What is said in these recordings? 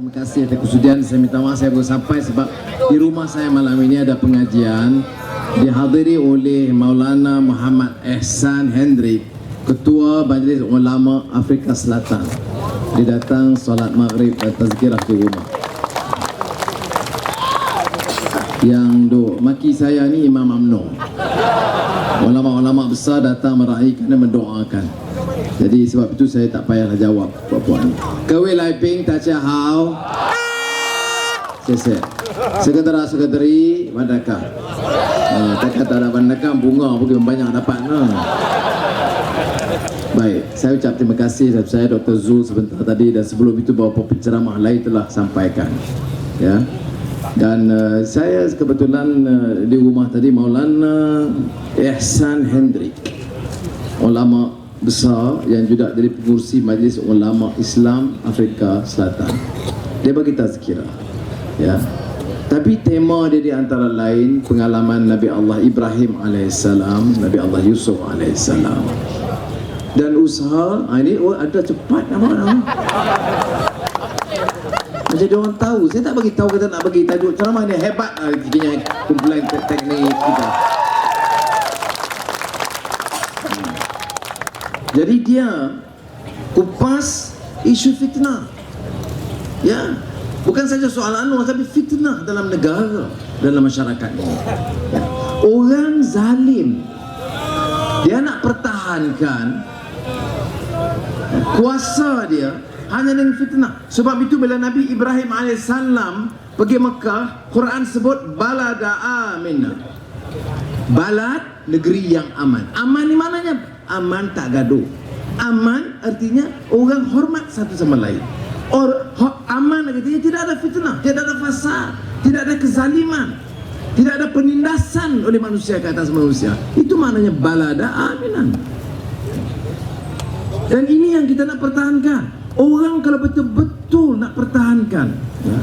Terima kasih atas kesudian. Saya minta maaf saya baru sampai sebab di rumah saya malam ini ada pengajian dihadiri oleh Maulana Muhammad Ehsan Hendrik, Ketua Majlis Ulama Afrika Selatan. Dia datang solat maghrib dan tazkirah di rumah. Yang duk maki saya ni Imam UMNO. Ulama-ulama besar datang meraihkan dan mendoakan. Jadi sebab itu saya tak payahlah jawab puan-puan ni. Kewe Lai Ping Ta Chia Hao. Sekretari Bandaka. Tak kata ada Bandaka bunga pergi banyak dapat. Baik, saya ucap terima kasih kepada saya Dr. Zul sebentar tadi, dan sebelum itu beberapa penceramah lain telah sampaikan. Ya. Dan saya kebetulan di rumah tadi Maulana Ehsan Hendrik, ulama besar yang juga jadi pengurusi Majlis Ulama Islam Afrika Selatan. Dia bagi tazkirah. Ya. Tapi tema dia di antara lain pengalaman Nabi Allah Ibrahim alaihissalam, Nabi Allah Yusuf alaihissalam. Dan usaha ini ada cepat nama. Jadi orang tahu. Saya tak bagi tahu, kata nak bagi tajuk ceramah ni hebat punya kumpulan teknik kita. Jadi dia kupas isu fitnah. Ya, bukan saja soal anu, tapi fitnah dalam negara, dalam masyarakat ini. Ya. Orang zalim, dia nak pertahankan kuasa dia hanya dengan fitnah. Sebab itu bila Nabi Ibrahim AS pergi Mekah, Quran sebut balada aminah. Balad, negeri yang aman. Aman ni maknanya aman tak gaduh. Aman artinya orang hormat satu sama lain. Aman artinya tidak ada fitnah, tidak ada fasad, tidak ada kezaliman, tidak ada penindasan oleh manusia ke atas manusia. Itu maknanya balada aminan. Dan ini yang kita nak pertahankan. Orang kalau betul-betul nak pertahankan, ya,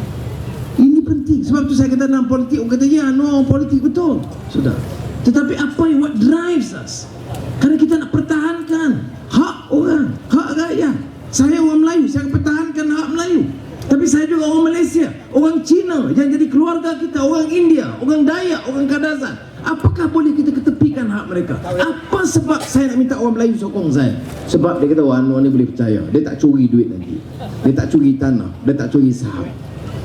ini penting. Sebab tu saya kata dalam politik, orang kata ya, no, politik betul, sudah. Tetapi apa yang what drives us? Kerana kita nak pertahankan hak orang, hak rakyat. Saya orang Melayu, saya pertahankan hak Melayu. Tapi saya juga orang Malaysia, orang Cina yang jadi keluarga kita, orang India, orang Dayak, orang Kadazan. Apakah boleh kita ketepikan hak mereka? Apa sebab saya nak minta orang Melayu sokong saya? Sebab dia kata, wah, Anwar ni boleh percaya. Dia tak curi duit nanti. Dia tak curi tanah. Dia tak curi saham.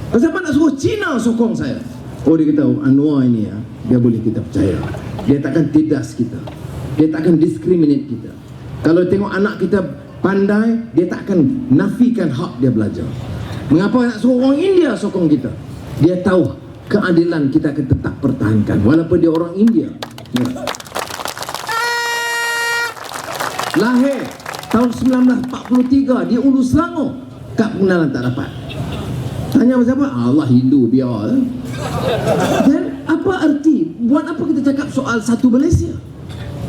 Kenapa nak suruh Cina sokong saya? Oh, dia kata, Anwar ini ya, dia boleh kita percaya. Dia takkan tindas kita. Dia takkan diskriminate kita. Kalau tengok anak kita pandai, dia takkan nafikan hak dia belajar. Mengapa nak suruh orang India sokong kita? Dia tahu keadilan kita akan tetap pertahankan walaupun dia orang India. Ya. Lahir tahun 1943 di Ulu Selangor, kad pengenalan tak dapat. Tanya siapa? Allah, Hindu, biar. Dan apa arti? Buat apa kita cakap soal satu Malaysia?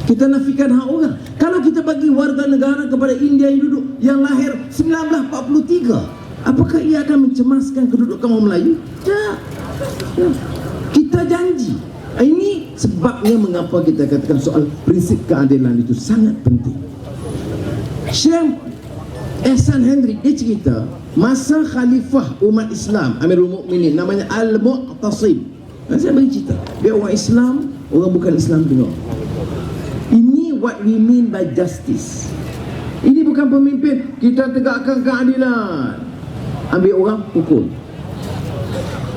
Kita nafikan hak orang. Kalau kita bagi warga negara kepada India yang duduk yang lahir 1943, apakah ia akan mencemaskan kedudukan orang Melayu? Tak. Ya. Kita janji. Ini sebabnya mengapa kita katakan soal prinsip keadilan itu sangat penting. Syekh Ehsan Hendrik dia cerita masa khalifah umat Islam Amirul Mukminin namanya Al-Mu'tasim. Saya bagi cerita, dia orang Islam, orang bukan Islam tengok. Ini what we mean by justice. Ini bukan pemimpin kita tegakkan keadilan, ambil orang pukul.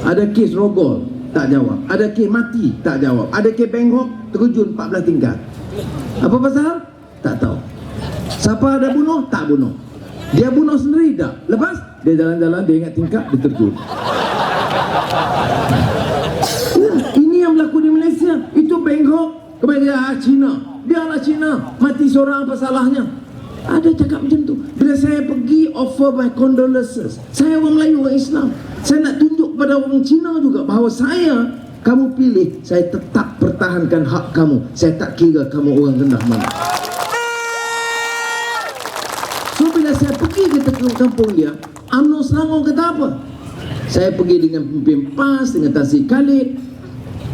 Ada kes rogol, tak jawab. Ada kes mati, tak jawab. Ada kes bengkok, terjun 14 tingkat. Apa pasal? Tak tahu. Siapa ada bunuh? Tak bunuh. Dia bunuh sendiri tak? Lepas dia jalan-jalan, dia ingat tingkat, dia terjun. Ini yang berlaku di Malaysia. Itu bengkok, kemudian Cina. Biarlah Cina, mati seorang, apa salahnya? Ada cakap macam tu. Bila saya pergi offer my condolences, saya orang Melayu, orang Islam, saya nak tunjuk kepada orang Cina juga bahawa saya, kamu pilih, saya tetap pertahankan hak kamu. Saya tak kira kamu orang rendah mana. So bila saya pergi ke kampung dia, UMNO Selangor kata apa? Saya pergi dengan pemimpin PAS, dengan Tan Sri Khalid,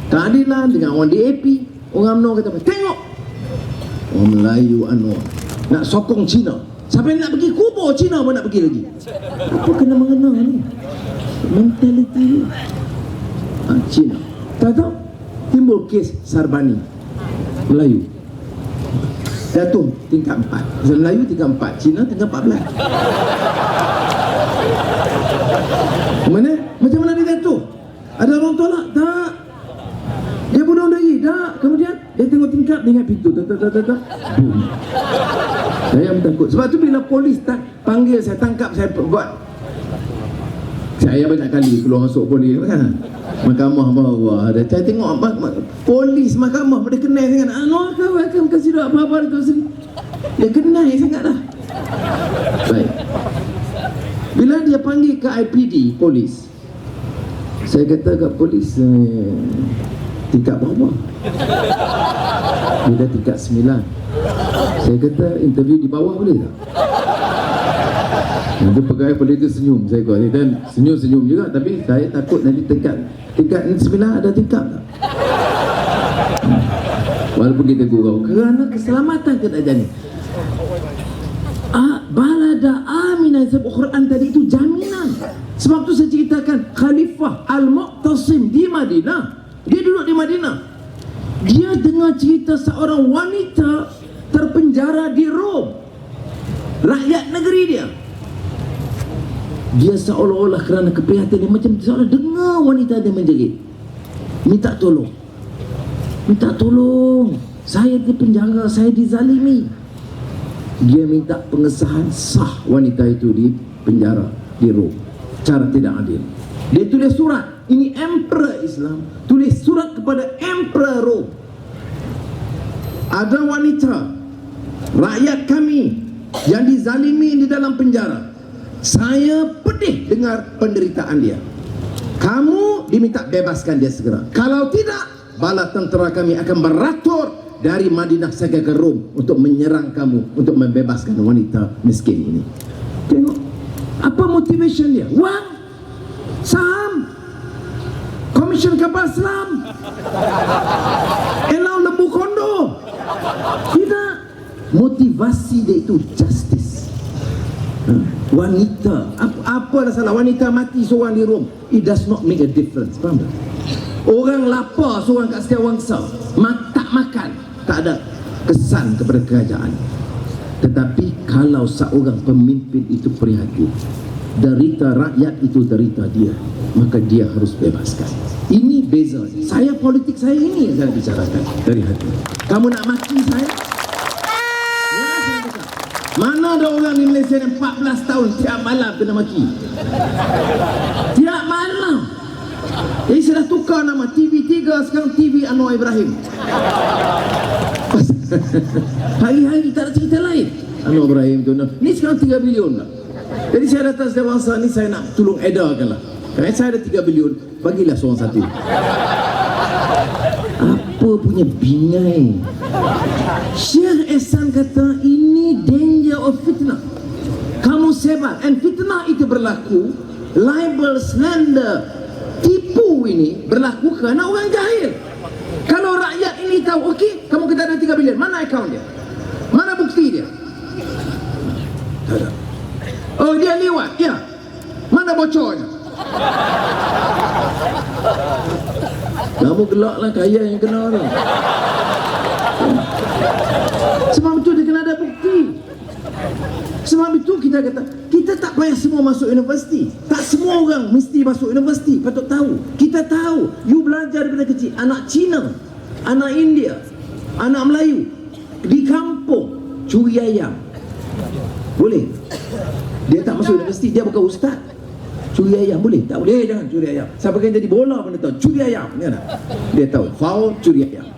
keadilan, dengan orang DAP. Orang UMNO kata apa? Tengok, orang Melayu Anwar nak sokong Cina. Siapa yang nak pergi kubur Cina pun nak pergi lagi. Apa kena mengena ni? Mentaliti Cina. Tahu timbul kes Sarbani Melayu jatuh tingkat 4. Melayu tingkat 4, Cina tingkat 14. Mana? Macam mana dia jatuh? Ada orang tolak? Tak. Dia bunuh lagi? Tak. Kemudian dia tengok tingkap, dia ingat pintu. Boom. Saya takut. Sebab tu bila polis panggil saya, tangkap saya buat. Saya banyak kali keluar masuk polis kan. Mahkamah bawah. Saya tengok polis mahkamah pada kenal sangat. Akan kasih doa apa-apa tu sini. Dia kenal sangat dah. Baik. Bila dia panggil ke IPD polis, saya kata kat polis, tingkat berapa? Dia dah tingkat 9. Saya kata interview di bawah boleh tak? Nanti pegawai polis tu senyum. Saya kata dan senyum-senyum juga. Tapi saya takut nanti tingkat 9 ada tingkat tak? Walaupun kita gurau kerana keselamatan kerajaan ni. Balada aminah sebab Quran tadi itu jaminan. Sebab tu saya ceritakan Khalifah Al-Muqtasim di Madinah. Dia duduk di Madinah. Dia dengar cerita seorang wanita terpenjara di Rom, rakyat negeri dia. Dia seolah-olah kerana keprihatinan dia, macam seolah dengar wanita dia menjerit, minta tolong. Saya di penjara, saya dizalimi. Dia minta pengesahan sah wanita itu di penjara di Rom cara tidak adil. Dia tulis surat. Ini Emperor Islam tulis surat kepada Emperor Rom. Ada wanita rakyat kami yang dizalimi di dalam penjara. Saya pedih dengar penderitaan dia. Kamu diminta bebaskan dia segera. Kalau tidak, bala tentera kami akan beratur dari Madinah sampai ke Rom untuk menyerang kamu, untuk membebaskan wanita miskin ini. Tengok apa motivation dia. Wang, saham, komisen kapal selam, elau lembu kondo. Tidak. Motivasi dia itu justice. Wanita, apa salah wanita mati seorang di Rom? It does not make a difference. Faham tak? Orang lapar seorang kat Setiawangsa, tak makan, tak ada kesan kepada kerajaan. Tetapi kalau seorang pemimpin itu prihatin, derita rakyat itu derita dia, maka dia harus bebaskan. Ini beza. Saya politik saya ini yang saya bicarakan dari hati. Kamu nak maki saya? Mana ada orang di Malaysia yang 14 tahun tiap malam kena maki? Tiap malam. Jadi saya dah tukar nama TV3 sekarang TV Anwar Ibrahim. Hari-hari tak ada cerita lain. Anwar Ibrahim tu ni sekarang 3 bilion lah. Jadi saya datang Setiawangsa ni, saya nak tolong edarkan lah. Kerana saya ada 3 bilion, bagilah seorang satu. Apa punya bingai. Syekh Ehsan kata ini danger of fitnah. Kamu sebar, and fitnah itu berlaku, libel, slander, tipu ini berlaku kerana orang jahil. Kalau rakyat ini tahu, okey, kamu kata ada 3 bilion, mana akaun dia? Mana bukti dia? Tak ada. Oh, dia lewat, ya. Mana bocornya? Kamu gelaklah kaya yang kena ni. Sebab itu dia kena ada bukti. Sebab itu kita kata, kita tak payah semua masuk universiti. Tak semua orang mesti masuk universiti. Patut tahu. Kita tahu. You belajar daripada kecil. Anak Cina, anak India, anak Melayu di kampung curi ayam boleh. Dia tak masuk universiti, dia bukan ustaz. Curi ayam boleh? Tak boleh, jangan curi ayam. Siapa yang jadi bola pun dia tahu curi ayam. Dia tahu foul, curi ayam.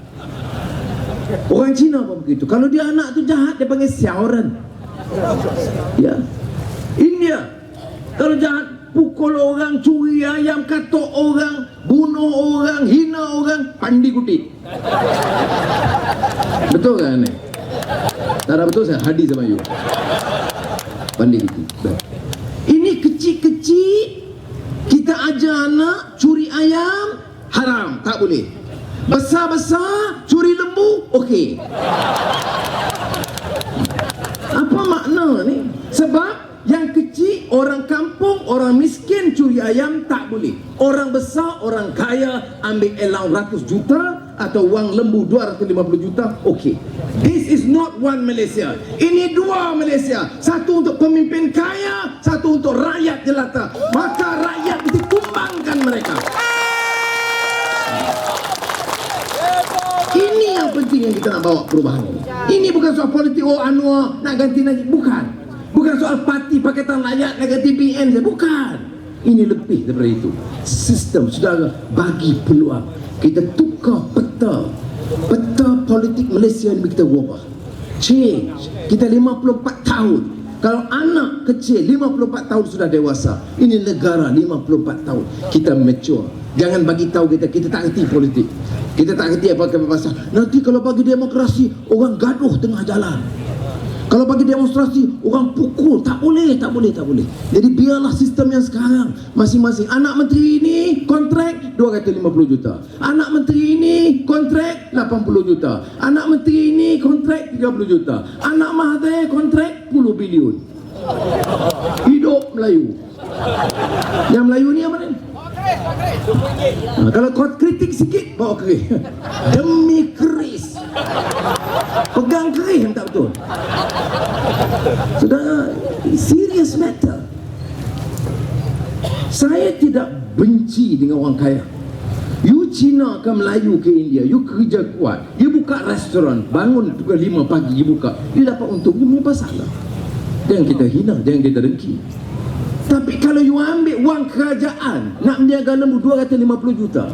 Orang Cina pun begitu. Kalau dia anak tu jahat, dia panggil siauran. Ya. India, kalau jahat, pukul orang, curi ayam, katuk orang, bunuh orang, hina orang, pandi kutit. Betul kan ni? Tak ada betul, saya hadis sama you. Pandi kutit. Ini kecil-kecil kita ajar anak curi ayam haram, tak boleh. Besar-besar curi lembu okey. Apa makna ni? Orang kampung, orang miskin curi ayam tak boleh. Orang besar, orang kaya ambil allowance ratus juta atau wang lembu 250 juta, okey. This is not one Malaysia. Ini dua Malaysia. Satu untuk pemimpin kaya, satu untuk rakyat jelata. Maka rakyat mesti tumbangkan mereka. Ini yang penting yang kita nak bawa perubahan ini. Ini bukan soal politik, oh Anwar nak ganti Najib, bukan. Bukan soal parti Pakatan Rakyat nak ganti PN, bukan. Ini lebih daripada itu. Sistem, saudara, bagi peluang. Kita tukar peta politik Malaysia ini kita ubah. Change. Kita 54 tahun. Kalau anak kecil 54 tahun sudah dewasa. Ini negara 54 tahun. Kita mature. Jangan bagi tahu kita tak kerti politik. Kita tak kerti apa pasal. Nanti kalau bagi demokrasi orang gaduh tengah jalan. Kalau bagi demonstrasi orang pukul, tak boleh. Jadi biarlah sistem yang sekarang. Masing-masing anak menteri ini kontrak 250 juta. Anak menteri ini kontrak 80 juta. Anak menteri ini kontrak 30 juta. Anak Mahathir kontrak 10 bilion. Hidup Melayu. Yang Melayu ni apa ni? Kalau kau kritik sikit, bawa keris. Demi keris. Pegang keris yang tak betul. Saudara, serious matter. Saya tidak benci dengan orang kaya. You Cina ke Melayu ke India, you kerja kuat, you buka restoran, bangun pukul 5 pagi, you buka, you dapat untung, you punya masalah. Jangan kita hina, jangan kita dengki. Tapi kalau you ambil wang kerajaan nak menjaga lembu 250 juta,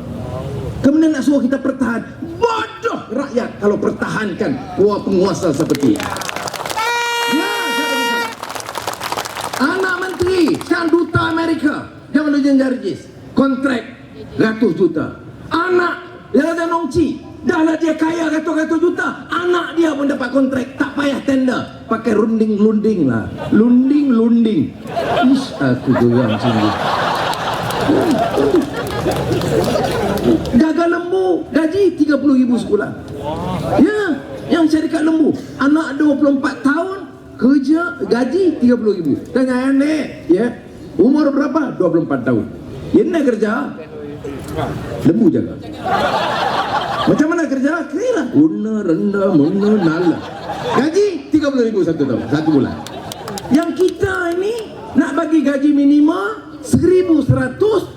kemudian nak suruh kita pertahan, bodoh rakyat kalau pertahankan penguasa seperti ini. Ya, anak menteri sekarang duta Amerika zaman Eugene Jargis kontrak ratus juta. Anak Yada Nongci dah lah dia kaya ratus-ratus juta, anak dia pun dapat kontrak, tak payah tender, pakai lunding lah, lunding. Ish, aku geram sendiri. Jaga lembu gaji 30,000 sebulan. Ya, yang syarikat lembu anak 24 tahun kerja gaji 30,000. Tanya yang ni, ya, umur berapa? 24 tahun. Yang nak kerja lembu jaga. Macam mana kerja? Kira una rendah muna nala. Gaji 30,000 satu tahun, satu bulan. Yang kita ini nak bagi gaji minima 1,100,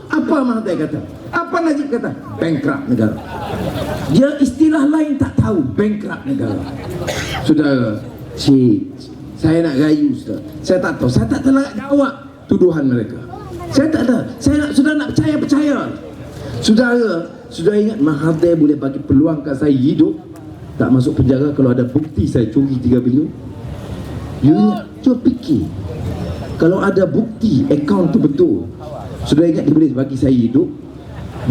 apa Mahathir kata? Apa Najib kata? Bankrupt negara. Dia istilah lain tak tahu, bankrupt negara. Saudara, saya nak gayu, saudara. Saya tak tahu, saya tak telah jawab tuduhan mereka. Saya tak ada. Sudah nak percaya. Saudara, sudah ingat Mahathir boleh bagi peluang kat saya hidup, tak masuk penjara kalau ada bukti saya curi 3 bilion? You ingat, cuba fikir. Kalau ada bukti akaun tu betul, sudah ingat dia boleh bagi saya hidup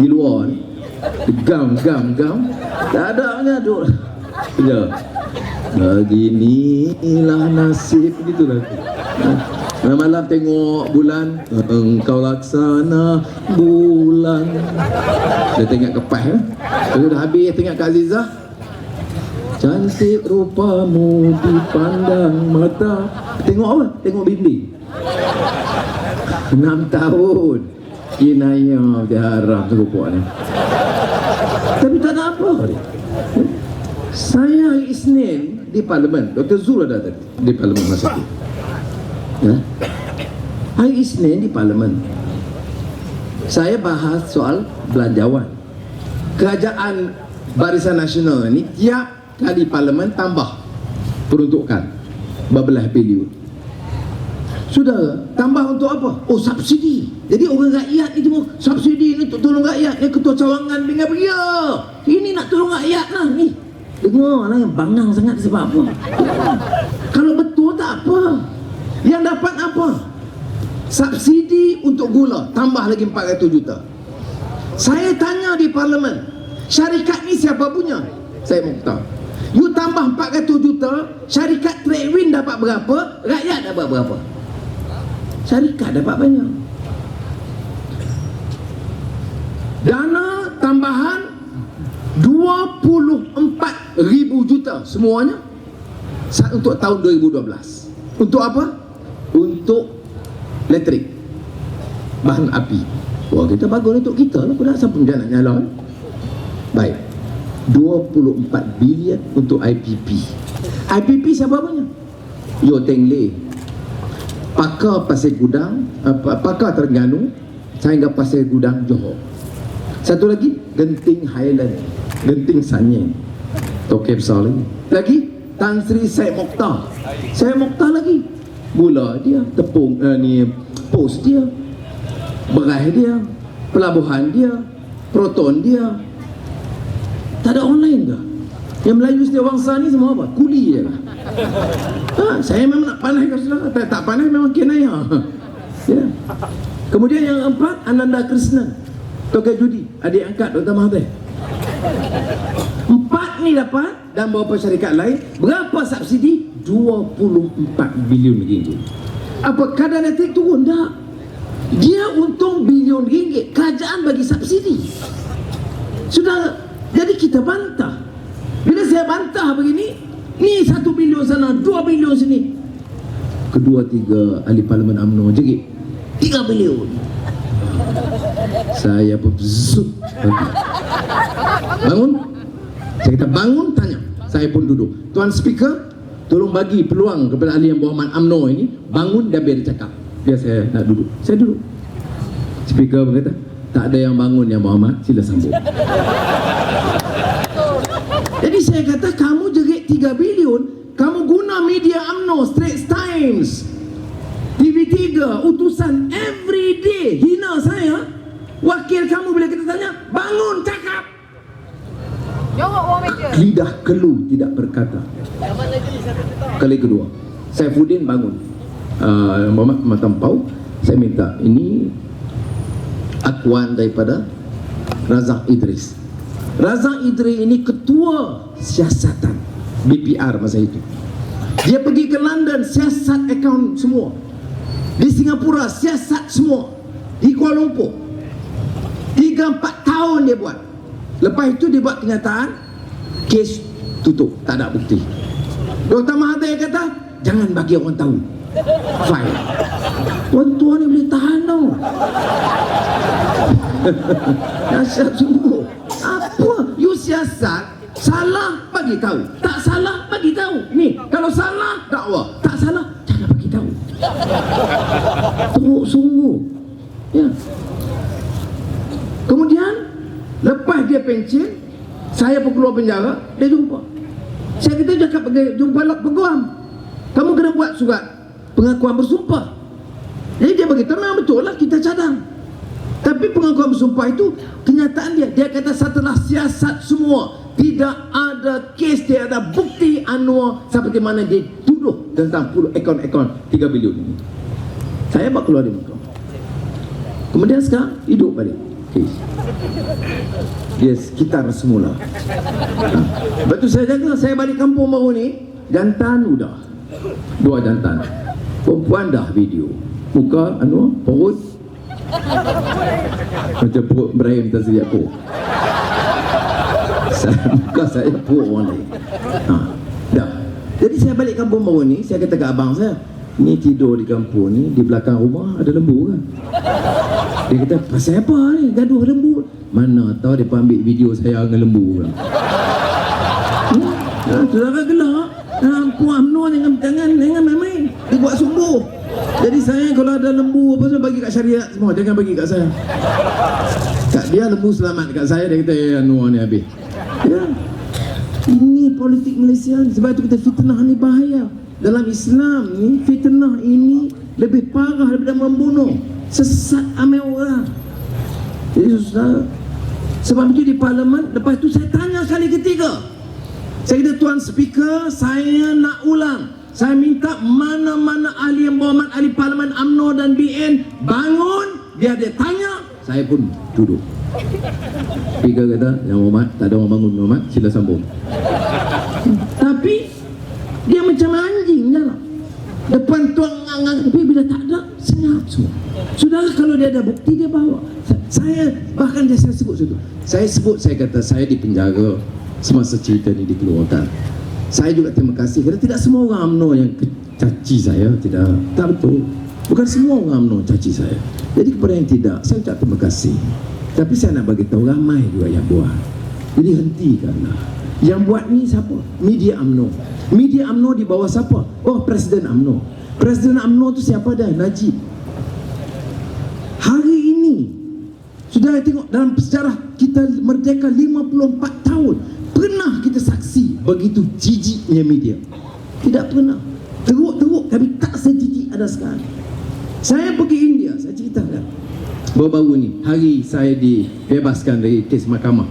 di luar ni, gam, tak ada duk. Ya, beginilah nasib, begitulah. Malam tengok bulan, engkau laksana bulan. Dia tengok kepas, Dia dah habis tengok Kak Azizah. Cantik rupamu dipandang mata. Tengok apa? Tengok bimbing. 6 tahun kinayah dia haram serupuk ni. Tapi tak ada apa dia. Saya hari Isnin di Parlimen, Dr. Zul ada tadi di Parlimen masa itu. Hari Isnin di Parlimen saya bahas soal belanjawan. Kerajaan Barisan Nasional ini tiap kali Parlimen tambah peruntukan berbelah bilion. Sudah tambah untuk apa? Oh, subsidi. Jadi orang rakyat ni cuma subsidi ni untuk tolong rakyat. Ni ketua cawangan dengar beria. Ini nak tolong rakyat lah ni. Dengar lah yang bangang sangat sebab apa? Kalau betul tak apa. Yang dapat apa? Subsidi untuk gula tambah lagi 400 juta. Saya tanya di Parlimen, syarikat ni siapa punya? Saya mau tahu. You tambah 400 juta, syarikat Tradewin dapat berapa? Rakyat dapat berapa? Syarikat dapat banyak. Dana tambahan 24,000 juta semuanya untuk tahun 2012. Untuk apa? Untuk elektrik, bahan api. Wah, kita bagus untuk kita lah, pada siapa dia nak nyala. Baik, 24 bilion untuk IPP. IPP siapa punya? Yo Teng Lei, pakar Pasir Gudang, pakar Terengganu sehingga Pasir Gudang Johor. Satu lagi Genting Highland, Genting Sanyang, Tokek besar lagi. Lagi Tan Sri Syed Mokhtar. Syed Mokhtar lagi, gula dia, tepung ni pos dia, berai dia, pelabuhan dia, proton dia. Tak ada orang lain ke? Yang Melayu setiap bangsa ni semua apa? Kuli je lah. Saya memang nak panah ke saudara. Tak panah memang kenaya. Ya. Kemudian yang keempat, Ananda Krishnan, Tokai Judi, adik angkat Dr. Mahathir. 4 ni dapat, dan beberapa syarikat lain. Berapa subsidi? 24 bilion ringgit. Apa kadar elektrik turun? Tak. Dia untung bilion ringgit. Kerajaan bagi subsidi. Sudah, jadi kita bantah. Bila saya bantah begini, ni 1 bilion sana, 2 bilion sini. Kedua tiga ahli parlimen UMNO jerit 3 bilion. Saya pun zup bangun. Saya kata bangun, tanya. Saya pun duduk. Tuan Speaker, tolong bagi peluang kepada ahli yang berhormat UMNO ini bangun dan biar dia cakap. Biar saya nak duduk. Saya duduk. Speaker berkata, tak ada yang bangun yang berhormat, sila sambung. Jadi saya kata, kamu jerit 3 bilion, kamu guna media UMNO, Straits Times, TV3, utusan everyday hina saya. Wakil kamu bila kita tanya, bangun cakap. Lidah keluh tidak berkata. Kali kedua, Saifuddin bangun. Muhammad Matampau, saya minta ini akuan daripada Razak Idris. Razak Idris ini ketua siasatan BPR masa itu. Dia pergi ke London, siasat akaun semua. Di Singapura, siasat semua. Di Kuala Lumpur 3-4 tahun dia buat. Lepas itu dia buat kenyataan, kes tutup, tak ada bukti. Dr. Mahathir kata, jangan bagi orang tahu. Fine. Tuan-tuan ni boleh tahan tau. Dahsyat sungguh. Apa? You siasat, salah bagi tahu, tak salah bagi tahu. Ni, kalau salah dakwah, tak salah jangan bagi tahu. Teruk sungguh. Ya. Kemudian lepas dia pencen, saya pun keluar penjara, dia jumpa. Saya kata cakap pergi jumpa peguam. Kamu kena buat surat pengakuan bersumpah. Jadi dia beritahu memang betul lah kita cadang. Tapi pengakuan bersumpah itu kenyataan dia. Dia kata setelah siasat semua, tidak ada kes, tidak ada bukti Anwar seperti mana dia tuduh tentang akaun-akaun 3 bilion ini. Saya bawa keluar dari mahkamah. Kemudian sekarang hidup balik kes. Dia sekitar semula. Lepas tu saya jaga, saya balik kampung baru ni, jantan udah 2 jantan, perempuan dah video. Muka Anwar, perut macam perut Ibrahim Tazriak perut. Muka saya perut orang lain. Dah. Jadi saya balik kampung baru ni, saya kata ke abang saya, ni tidur di kampung ni, di belakang rumah ada lembu kan? Dia kata, pasal apa ni? Gaduh lembu. Mana tahu dia ambil video saya dengan lembu kan? Saudara gelak. Puan UMNO jangan main-main. Dia buat sungguh. Jadi saya kalau ada lembu apa semua bagi kat syariat semua, jangan bagi kat saya. Kat dia lembu selamat kat saya, dia kata Anwar ni habis. Ya. Ini politik Malaysia. Sebab itu kita fitnah ni bahaya. Dalam Islam ni fitnah ini lebih parah daripada membunuh. Sesat amai orang. Jadi saudara, sebab itu di parlimen, lepas itu saya tanya kali ketiga. Saya kata, Tuan Speaker, saya nak ulang. Saya minta mana-mana ahli yang berhormat, ahli parlimen UMNO dan BN bangun, biar dia tanya. Saya pun duduk. Speaker kata, yang berhormat, tak ada orang bangun berhormat, sila sambung. Tapi dia macam anjing dalam depan tuan ngang, tapi bila tak ada, senyap semua. Saudara, kalau dia ada bukti, dia bawa. Saya, bahkan saya sebut situ. Saya kata, saya dipenjara semasa cerita ni dikeluarkan. Saya juga terima kasih kerana tidak semua orang UMNO yang caci saya. Tidak, tak betul. Bukan semua orang UMNO caci saya. Jadi kepada yang tidak, saya ucap terima kasih. Tapi saya nak bagi tahu ramai juga yang buat. Jadi hentikanlah. Yang buat ni siapa? Media UMNO. Media UMNO di bawah siapa? Oh, Presiden UMNO. Presiden UMNO tu siapa dah? Najib. Hari ini sudah tengok dalam sejarah kita merdeka 54 tahun, pernah kita saksi begitu jijiknya media? Tidak pernah. Teruk-teruk kami tak sejijik ada sekarang. Saya pergi India, saya ceritakan baru-baru ni, hari saya dibebaskan dari kes mahkamah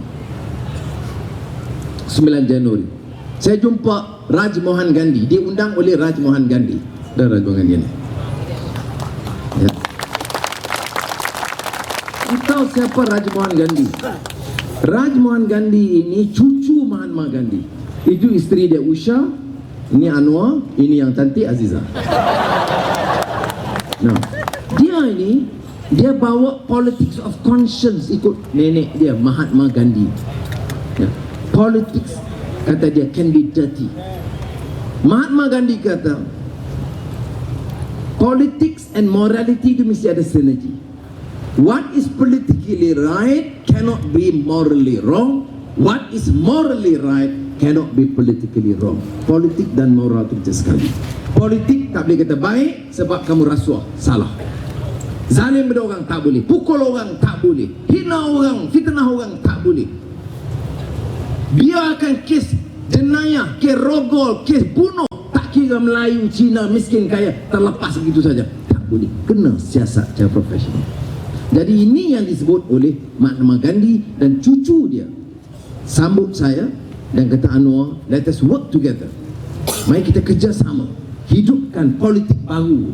9 Januari. Saya jumpa Raj Mohan Gandhi, diundang oleh Raj Mohan Gandhi. Dan Raj Mohan Gandhi ni, ya. Tahu siapa Raj Mohan Gandhi? Raj Mohan Gandhi ini cucu Mahatma Gandhi. Itu isteri dia Usha, ini Anwar, ini yang cantik Aziza. Nah, dia bawa politics of conscience, ikut nenek dia Mahatma Gandhi. Ya. Politics, kata dia, can be dirty. Mahatma Gandhi kata politics and morality itu mesti ada sinergi. What is politically right cannot be morally wrong. What is morally right cannot be politically wrong. Politik dan moral itu macam sekali. Politik tak boleh kata baik sebab kamu rasuah, salah. Zalim pada orang tak boleh, pukul orang tak boleh, hina orang, fitnah orang tak boleh. Biarkan kes jenayah, kes rogol, kes bunuh, tak kira Melayu, Cina, miskin, kaya, terlepas begitu saja. Tak boleh, kena siasat secara profesional. Jadi ini yang disebut oleh Mahatma Gandhi dan cucu dia sambut saya dan kata, Anwar, let us work together. Mari kita kerjasama, hidupkan politik baru.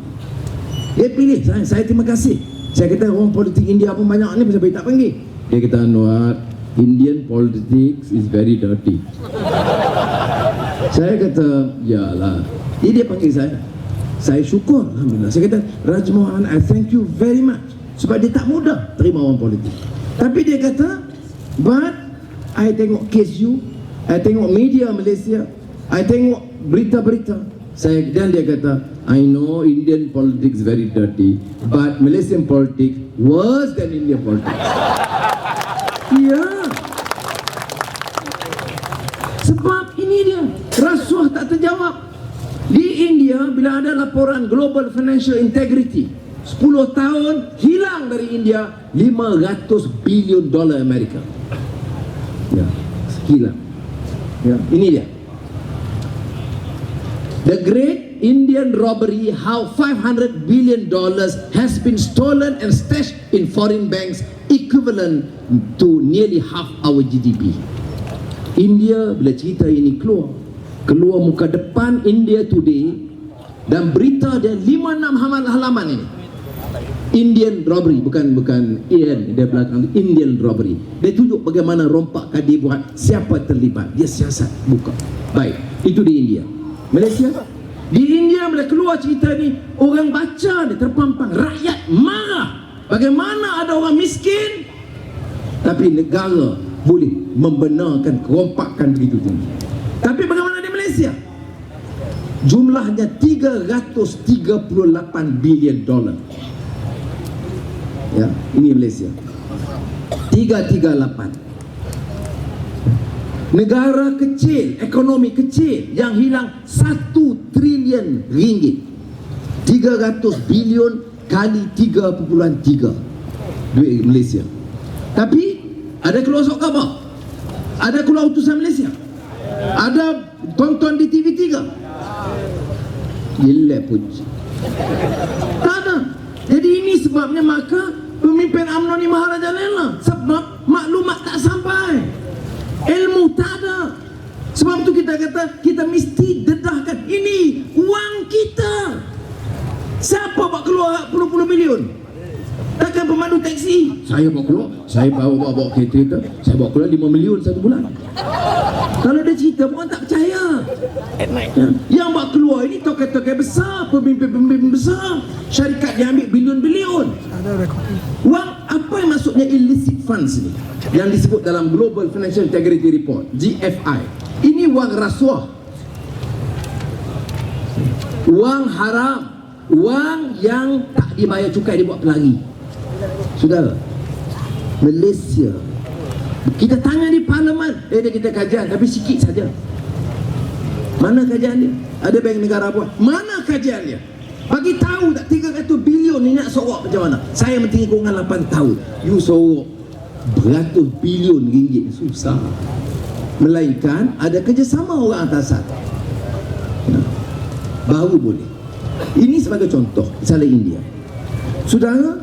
Dia pilih saya terima kasih. Saya kata orang politik India pun banyak ni, pasal tak panggil. Dia kata, Anwar, Indian politics is very dirty. Saya kata, yalah. Dia panggil saya. Saya syukur, alhamdulillah. Saya kata, Raj Mohan, I thank you very much. Sebab dia tak mudah terima orang politik. Tapi dia kata, but I tengok kes you, I tengok media Malaysia, I tengok berita-berita. Dan dia kata, I know Indian politics very dirty, but Malaysian politics worse than Indian politics. Ya. Sebab ini dia, rasuah tak terjawab. Di India, bila ada laporan Global Financial Integrity, 10 tahun hilang dari India $500 billion Amerika. Ya, hilang. Ya, ini dia. The Great Indian Robbery, how $500 billion has been stolen and stashed in foreign banks, equivalent to nearly half our GDP. India, bila cerita ini keluar muka depan India Today, dan berita dia 5-6 halaman ini. Indian robbery, bukan Ian, dia belakang Indian robbery. Dia tunjuk bagaimana rompak kadi buat, siapa terlibat, dia siasat buka. Baik, itu di India. Malaysia, di India bila keluar cerita ni, orang baca dia terpampang, rakyat marah. Bagaimana ada orang miskin tapi negara boleh membenarkan kerompakan begitu tinggi. Tapi bagaimana di Malaysia? Jumlahnya $338 billion. Ya, ini Malaysia 338. Negara kecil, ekonomi kecil yang hilang 1 trilion ringgit. 300 bilion kali 3.3 duit Malaysia. Tapi ada keluar surat khabar, ada keluar utusan Malaysia, ada tonton di TV3. Gila pun tak ada. Jadi ini sebabnya maka pemimpin UMNO ni maharajalela, sebab maklumat tak sampai, ilmu tak ada. Sebab tu kita kata kita mesti dedahkan, ini wang kita. Siapa buat keluar puluh-puluh bilion? Takkan pemandu teksi saya bawa keluar, saya bawa kereta, saya bawa keluar 5 million satu bulan. Kalau dia cerita, orang tak percaya. Yang buat keluar ini tokoh-tokoh besar, pemimpin-pemimpin besar, syarikat yang ambil bilion-bilion. Wang apa yang maksudnya illicit funds ni, yang disebut dalam Global Financial Integrity Report, GFI. Ini wang rasuah, wang haram, Wang yang tak dibayar cukai dibuat pelari. Saudara, Malaysia, kita tanya di parlimen, dia kita kajian tapi sikit saja. Mana kajian dia? Ada bank negara buat. Mana kajian dia? Bagi tahu tak 300 bilion ni nak sorok macam mana? Saya menteri keuangan 8 tahun. You sorok beratus bilion ringgit, susah. Melainkan ada kerjasama orang atasan, baru boleh. Ini sebagai contoh, misalnya India. Saudara,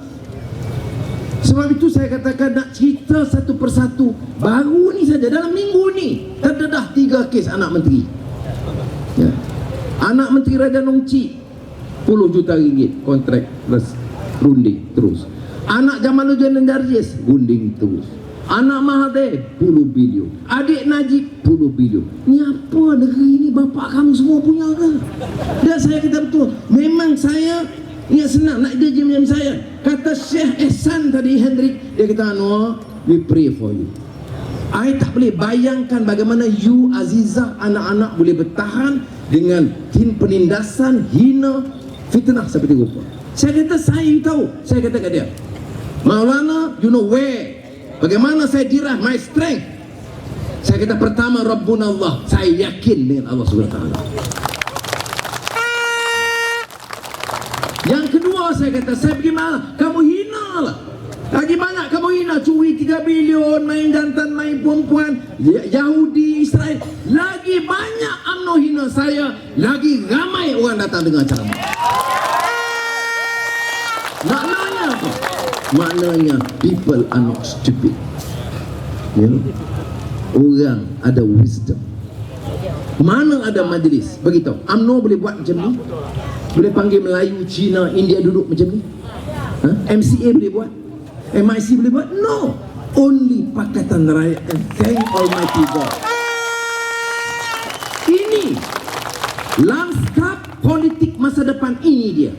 sebab itu saya katakan nak cerita satu persatu. Baru ni saja, dalam minggu ni terdedah 3 kes anak menteri. Ya. Anak Menteri Raja Nongci 10 juta ringgit kontrak plus runding terus. Anak Jamaluddin Darjis runding terus. Anak Mahathir 10 bilion. Adik Najib 10 bilion. Ni apa negeri ni bapak kamu semua punya ke? Dan saya kata betul, memang saya ni senang nak dia macam saya. Kata Syekh Ehsan tadi, Hendrik, dia kata Anwar, we pray for you. I tak boleh bayangkan bagaimana you Azizah anak-anak boleh bertahan dengan penindasan, hina, fitnah seperti rupa. Saya kata saya tahu. Saya kata kat dia, Maulana, you know where, bagaimana saya dirah, my strength. Saya kata pertama Rabbuna Allah, saya yakin dengan Allah SWT. Yang kedua saya kata, saya pergi mana? Kamu hina lah. Lagi banyak kamu hina, curi 3 bilion, main jantan, main perempuan, Yahudi, Israel. Lagi banyak UMNO hina saya, lagi ramai orang datang dengar ceramah. Maknanya apa? Maknanya people are not stupid. You know? Orang ada wisdom. Mana ada majlis, beritahu UMNO boleh buat macam ni? Boleh panggil Melayu, Cina, India duduk macam ni? MCA boleh buat? MIC boleh buat? No. Only Pakatan Rakyat, and thank Almighty God. Ini lanskap politik masa depan, ini dia.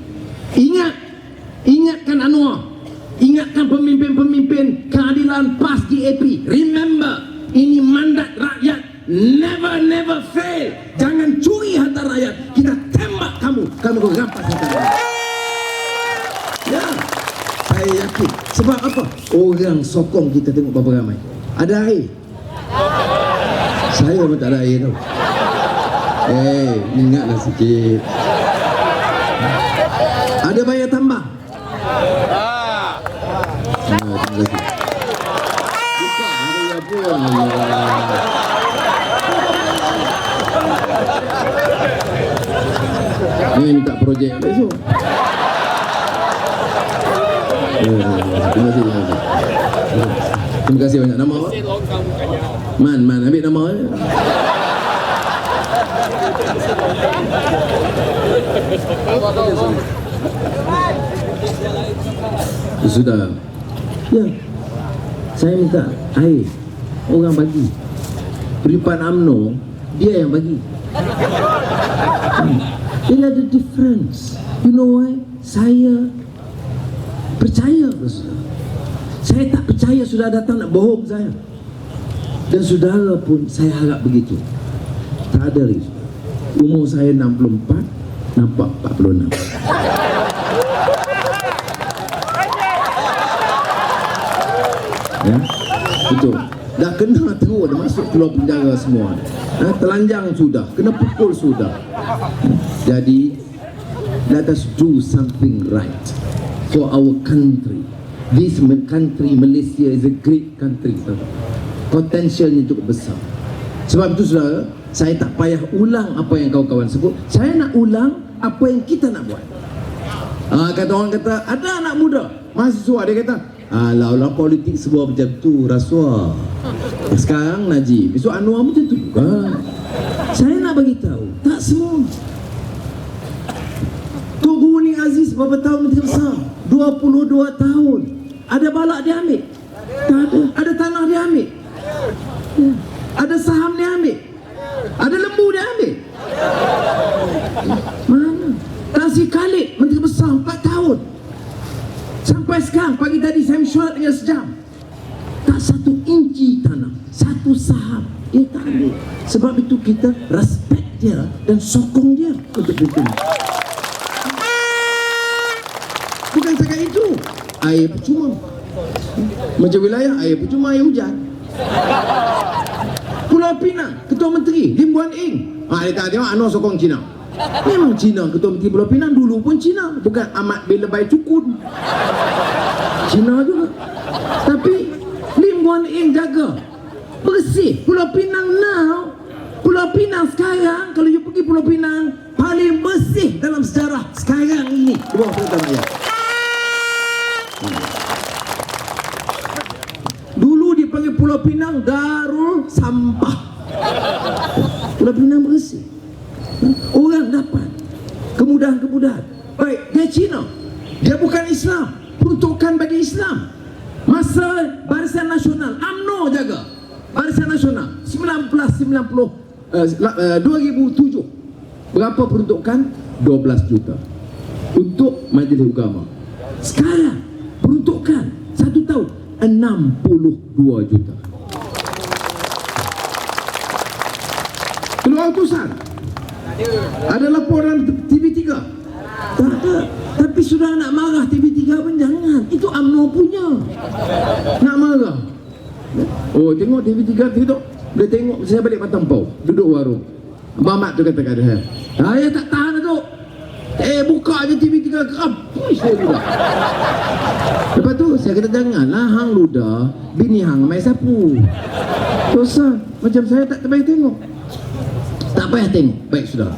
Ingatkan Anwar, ingatkan pemimpin-pemimpin keadilan PAS GAP. Remember, ini mandat rakyat. Never fail. Jangan curi harta rakyat. Kita tembak kamu rampas harta rakyat. Ya, saya yakin. Sebab apa? Orang sokong kita tengok berapa ramai. Ada air? Saya pun tak ada air tau. Ingatlah sikit. Ada bayar tambah? Terima kasih. Bukan ada pun. Ni minta projek besok. Terima kasih banyak. Nama awak? Man, ambil nama awak. Sudah. Ya. Saya minta air. Orang bagi. Peripan UMNO, dia yang bagi. Inilah the difference. You know why? Saya percaya, saudara. Saya tak percaya sudah datang nak bohong saya. Dan saudara pun saya harap begitu. Tak ada lagi. Umur saya 64, nampak 46. Ya, betul. Dah kena teruk, dah masuk keluar penjara semua. Telanjang sudah, kena pukul sudah. Jadi, let us do something right for our country. This country, Malaysia, is a great country. Potensialnya cukup besar. Sebab itu saudara, saya tak payah ulang apa yang kawan-kawan sebut. Saya nak ulang apa yang kita nak buat. Kata orang kata, ada anak muda, mahasiswa, dia kata, alah politik sebuah macam tu, rasuah. Sekarang Najib, besok Anwar macam tu juga. Saya nak bagi tahu, tak semua. Tok Guru Ni Aziz berapa tahun Menteri Besar? 22 tahun. Ada balak dia ambil? Tak ada. Ada tanah dia ambil? Ya. Ada saham dia ambil? Ada lembu dia ambil? Mana? Tan Sri Khalid Menteri Besar 4 tahun. Sampai sekarang, pagi tadi saya mesyuarat dengan sejam. Tak satu inci tanah, satu saham dia tak ambil. Sebab itu kita respect dia dan sokong dia untuk itu. Bukan itu. Air percuma. Macam wilayah air percuma, air hujan. Pulau Pinang, Ketua Menteri Lim Guan Eng. Dia tak tengok Anwar sokong Cina. Memang Cina, Ketua Menteri Pulau Pinang dulu pun Cina, bukan Ahmad bin Lebai Cukun. Cina juga. Tapi Lim Guan Eng jaga bersih Pulau Pinang now. Pulau Pinang sekarang, kalau you pergi Pulau Pinang, paling bersih dalam sejarah sekarang ini di bawah Sultan Raya. Dulu dipanggil Pulau Pinang Darul Sampah. Pulau Pinang bersih. Orang dapat kemudahan-kemudahan. Baik, dia Cina, dia bukan Islam, peruntukan bagi Islam. Masa Barisan Nasional, UMNO jaga Barisan Nasional 2007 berapa peruntukan? 12 juta untuk Majlis Ugama. Sekarang peruntukan 1 tahun 62 juta. Keluar utusan, ada laporan TV3? Tak ada. Tapi sudah nak marah TV3 pun jangan. Itu UMNO punya. Nak marah. Oh, tengok TV3 tengok. Dia tengok, saya balik Patampau, duduk warung. Mamat tu kata kat dia, saya tak tahan tu. Buka je TV3 keram. Saya pula. Lepas tu saya kata janganlah hang ludah, bini hang main sapu. Dosa. Macam saya tak terbaik tengok. Tak payah tengok. Baik sudah.